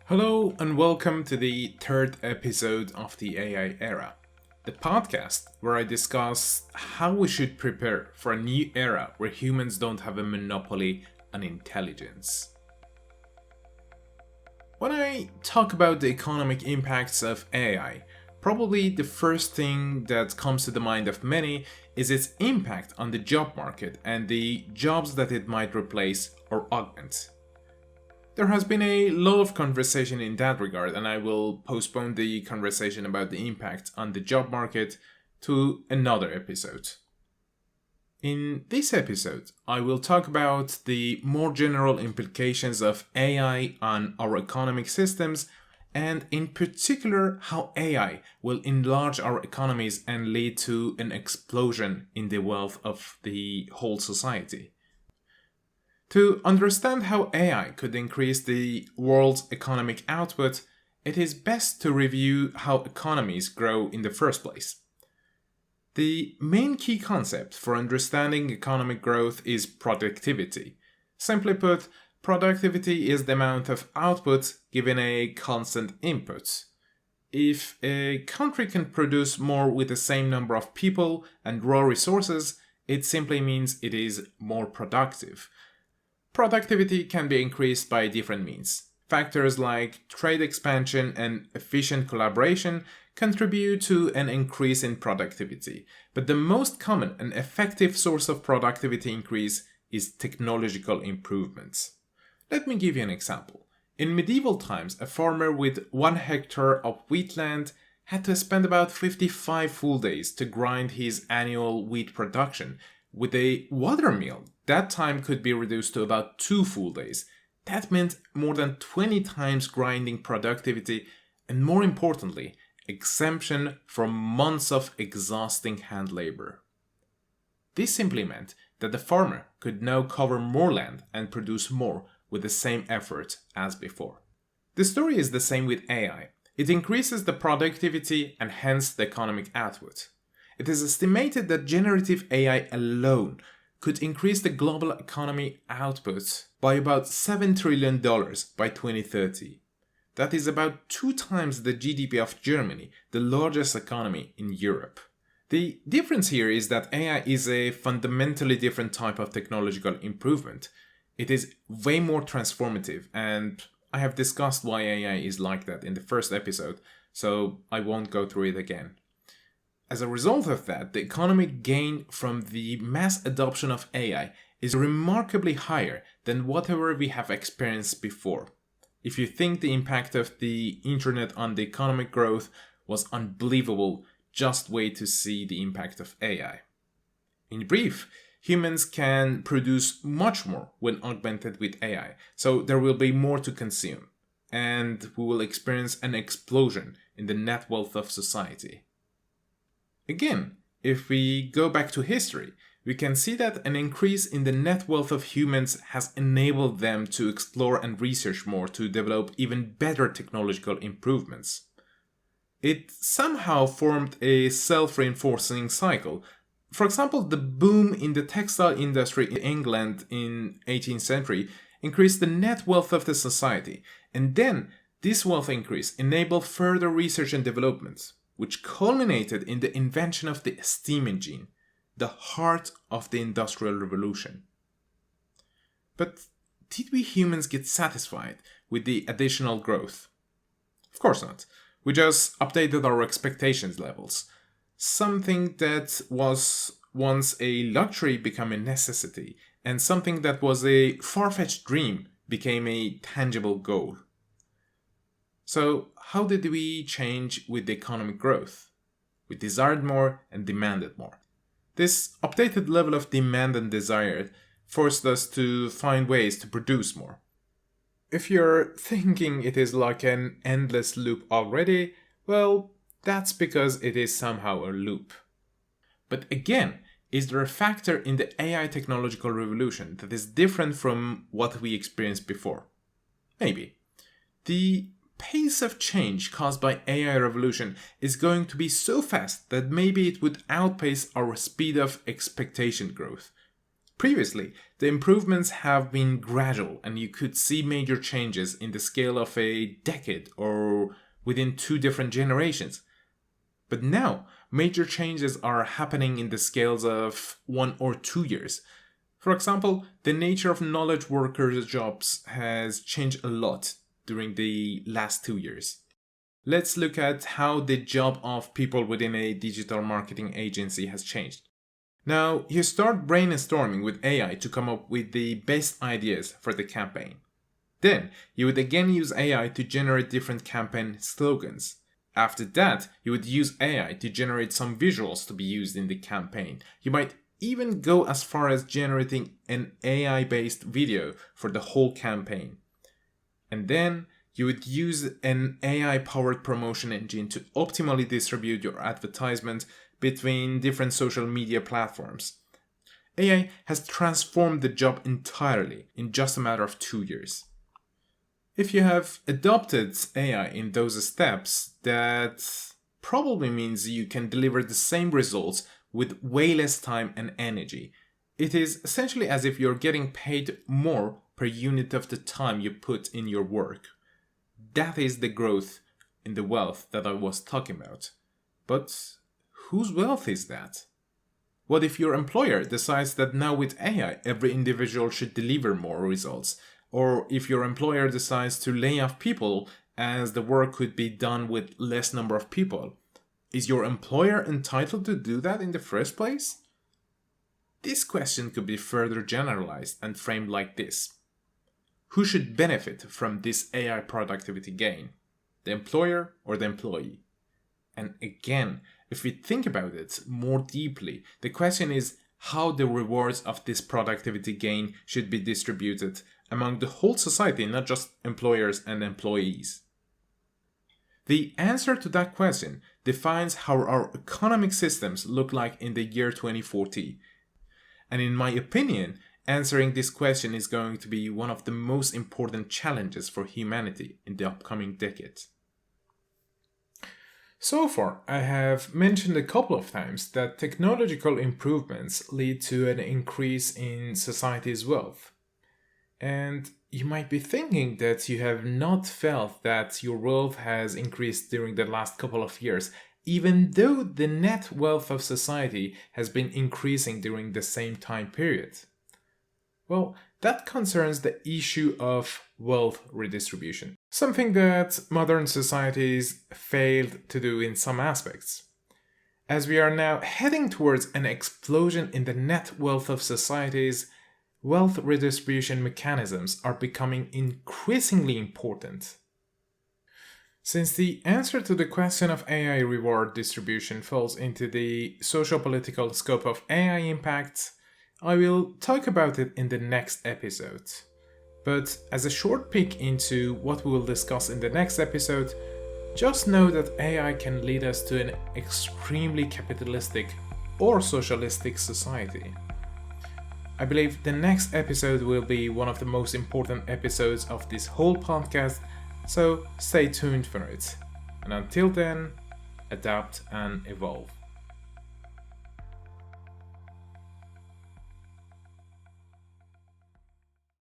Hello and welcome to the third episode of the AI era, the podcast where I discuss how we should prepare for a new era where humans don't have a monopoly on intelligence. When I talk about the economic impacts of AI, probably the first thing that comes to the mind of many is its impact on the job market and the jobs that it might replace or augment. There has been a lot of conversation in that regard, and I will postpone the conversation about the impact on the job market to another episode. In this episode, I will talk about the more general implications of AI on our economic systems, and in particular, how AI will enlarge our economies and lead to an explosion in the wealth of the whole society. To understand how AI could increase the world's economic output, it is best to review how economies grow in the first place. The main key concept for understanding economic growth is productivity. Simply put, productivity is the amount of output given a constant input. If a country can produce more with the same number of people and raw resources, it simply means it is more productive. Productivity can be increased by different means. Factors like trade expansion and efficient collaboration contribute to an increase in productivity, but the most common and effective source of productivity increase is technological improvements. Let me give you an example. In medieval times, a farmer with 1 hectare of wheat land had to spend about 55 full days to grind his annual wheat production. With a water mill, that time could be reduced to about 2 full days. That meant more than 20 times grinding productivity and, more importantly, exemption from months of exhausting hand labor. This simply meant that the farmer could now cover more land and produce more with the same effort as before. The story is the same with AI. It increases the productivity and hence the economic output. It is estimated that generative AI alone could increase the global economy output by about $7 trillion by 2030. That is about 2 times the GDP of Germany, the largest economy in Europe. The difference here is that AI is a fundamentally different type of technological improvement. It is way more transformative, and I have discussed why AI is like that in the first episode, so I won't go through it again. As a result of that, the economic gain from the mass adoption of AI is remarkably higher than whatever we have experienced before. If you think the impact of the internet on the economic growth was unbelievable, just wait to see the impact of AI. In brief, humans can produce much more when augmented with AI, so there will be more to consume, and we will experience an explosion in the net wealth of society. Again, if we go back to history, we can see that an increase in the net wealth of humans has enabled them to explore and research more to develop even better technological improvements. It somehow formed a self-reinforcing cycle. For example, the boom in the textile industry in England in 18th century increased the net wealth of the society, and then this wealth increase enabled further research and development, which culminated in the invention of the steam engine, the heart of the Industrial Revolution. But did we humans get satisfied with the additional growth? Of course not. We just updated our expectations levels. Something that was once a luxury became a necessity, and something that was a far-fetched dream became a tangible goal. So, how did we change with the economic growth? We desired more and demanded more. This updated level of demand and desire forced us to find ways to produce more. If you're thinking it is like an endless loop already, well, that's because it is somehow a loop. But again, is there a factor in the AI technological revolution that is different from what we experienced before? Maybe. The pace of change caused by AI revolution is going to be so fast that maybe it would outpace our speed of expectation growth. Previously, the improvements have been gradual and you could see major changes in the scale of a decade or within 2 different generations. But now, major changes are happening in the scales of 1 or 2 years. For example, the nature of knowledge workers' jobs has changed a lot during the last 2 years. Let's look at how the job of people within a digital marketing agency has changed. Now, you start brainstorming with AI to come up with the best ideas for the campaign. Then, you would again use AI to generate different campaign slogans. After that, you would use AI to generate some visuals to be used in the campaign. You might even go as far as generating an AI-based video for the whole campaign. And then, you would use an AI-powered promotion engine to optimally distribute your advertisement between different social media platforms. AI has transformed the job entirely in just a matter of 2 years. If you have adopted AI in those steps, that probably means you can deliver the same results with way less time and energy. It is essentially as if you're getting paid more per unit of the time you put in your work. That is the growth in the wealth that I was talking about. But whose wealth is that? What if your employer decides that now with AI every individual should deliver more results? Or if your employer decides to lay off people as the work could be done with less number of people? Is your employer entitled to do that in the first place? This question could be further generalized and framed like this. Who should benefit from this AI productivity gain? The employer or the employee? And again, if we think about it more deeply, the question is how the rewards of this productivity gain should be distributed among the whole society, not just employers and employees. The answer to that question defines how our economic systems look like in the year 2040. And in my opinion, answering this question is going to be one of the most important challenges for humanity in the upcoming decades. So far, I have mentioned a couple of times that technological improvements lead to an increase in society's wealth. And you might be thinking that you have not felt that your wealth has increased during the last couple of years, even though the net wealth of society has been increasing during the same time period. Well, that concerns the issue of wealth redistribution, something that modern societies failed to do in some aspects. As we are now heading towards an explosion in the net wealth of societies, wealth redistribution mechanisms are becoming increasingly important. Since the answer to the question of AI reward distribution falls into the socio-political scope of AI impacts, I will talk about it in the next episode. But as a short peek into what we will discuss in the next episode, just know that AI can lead us to an extremely capitalistic or socialistic society. I believe the next episode will be one of the most important episodes of this whole podcast, so stay tuned for it. And until then, adapt and evolve.